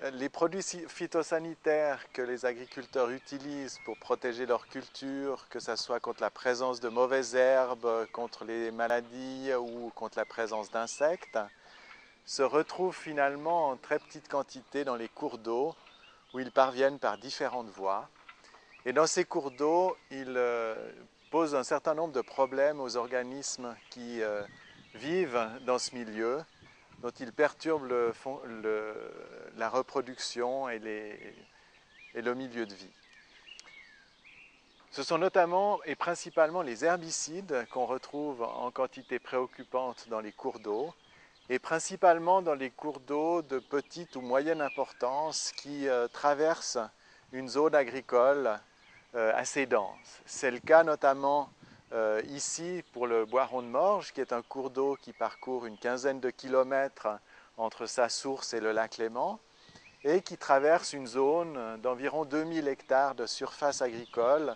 Les produits phytosanitaires que les agriculteurs utilisent pour protéger leur culture, que ce soit contre la présence de mauvaises herbes, contre les maladies ou contre la présence d'insectes, se retrouvent finalement en très petite quantité dans les cours d'eau où ils parviennent par différentes voies. Et dans ces cours d'eau, ils posent un certain nombre de problèmes aux organismes qui vivent dans ce milieu, dont ils perturbent la reproduction et le milieu de vie. Ce sont notamment et principalement les herbicides qu'on retrouve en quantité préoccupante dans les cours d'eau, et principalement dans les cours d'eau de petite ou moyenne importance qui traversent une zone agricole assez dense. C'est le cas notamment ici pour le Boiron de Morges, qui est un cours d'eau qui parcourt une quinzaine de kilomètres entre sa source et le lac Léman, et qui traverse une zone d'environ 2000 hectares de surface agricole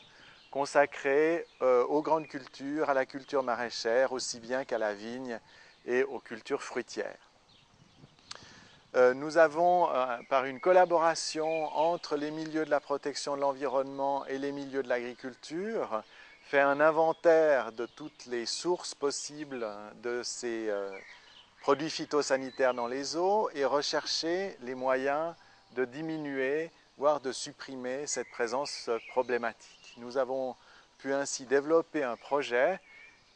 consacrée aux grandes cultures, à la culture maraîchère, aussi bien qu'à la vigne et aux cultures fruitières. Nous avons, par une collaboration entre les milieux de la protection de l'environnement et les milieux de l'agriculture, fait un inventaire de toutes les sources possibles de ces produits phytosanitaires dans les eaux et recherché les moyens de diminuer, voire de supprimer cette présence problématique. Nous avons pu ainsi développer un projet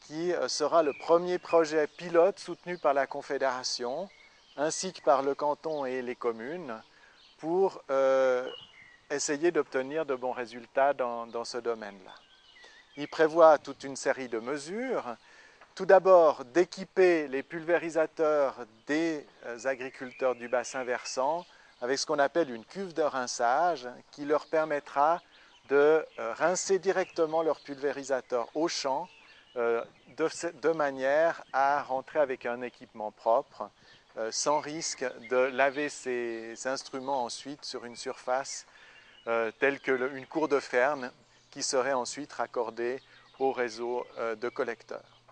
qui sera le premier projet pilote soutenu par la Confédération, ainsi que par le canton et les communes, pour essayer d'obtenir de bons résultats dans ce domaine-là. Il prévoit toute une série de mesures. Tout d'abord, d'équiper les pulvérisateurs des agriculteurs du bassin versant avec ce qu'on appelle une cuve de rinçage qui leur permettra de rincer directement leur pulvérisateur au champ de manière à rentrer avec un équipement propre sans risque de laver ces instruments ensuite sur une surface telle qu'une cour de ferme qui serait ensuite raccordée au réseau de collecteurs.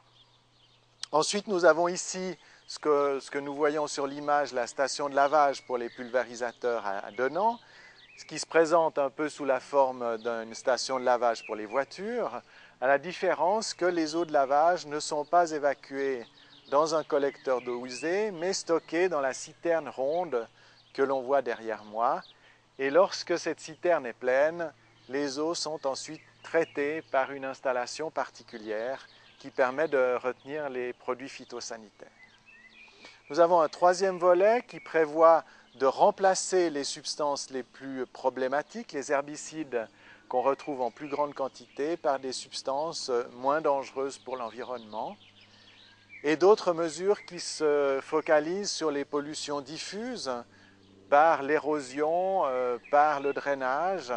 Ensuite, nous avons ici ce que nous voyons sur l'image, la station de lavage pour les pulvérisateurs à Denan, ce qui se présente un peu sous la forme d'une station de lavage pour les voitures, à la différence que les eaux de lavage ne sont pas évacuées dans un collecteur d'eau usée, mais stockées dans la citerne ronde que l'on voit derrière moi. Et lorsque cette citerne est pleine, les eaux sont ensuite traitées par une installation particulière qui permet de retenir les produits phytosanitaires. Nous avons un troisième volet qui prévoit de remplacer les substances les plus problématiques, les herbicides qu'on retrouve en plus grande quantité, par des substances moins dangereuses pour l'environnement, et d'autres mesures qui se focalisent sur les pollutions diffuses par l'érosion, par le drainage,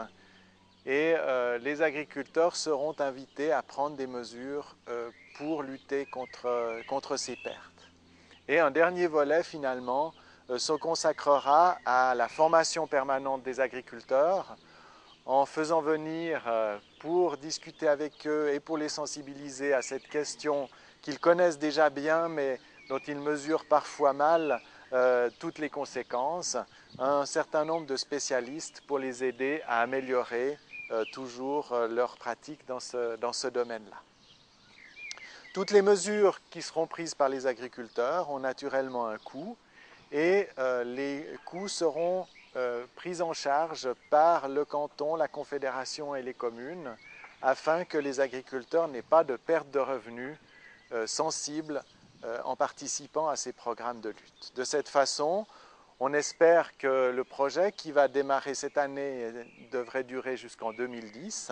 et les agriculteurs seront invités à prendre des mesures pour lutter contre ces pertes. Et un dernier volet, finalement, se consacrera à la formation permanente des agriculteurs en faisant venir, pour discuter avec eux et pour les sensibiliser à cette question qu'ils connaissent déjà bien, mais dont ils mesurent parfois mal toutes les conséquences, un certain nombre de spécialistes pour les aider à améliorer toujours leurs pratiques dans ce domaine-là. Toutes les mesures qui seront prises par les agriculteurs ont naturellement un coût et les coûts seront pris en charge par le canton, la Confédération et les communes afin que les agriculteurs n'aient pas de perte de revenus sensibles en participant à ces programmes de lutte. De cette façon, on espère que le projet qui va démarrer cette année et devrait durer jusqu'en 2010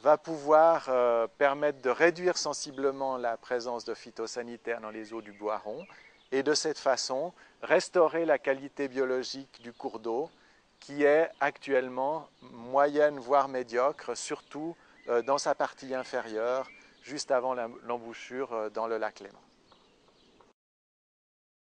va pouvoir permettre de réduire sensiblement la présence de phytosanitaires dans les eaux du Boiron et de cette façon restaurer la qualité biologique du cours d'eau qui est actuellement moyenne voire médiocre, surtout dans sa partie inférieure, juste avant l'embouchure dans le lac Léman.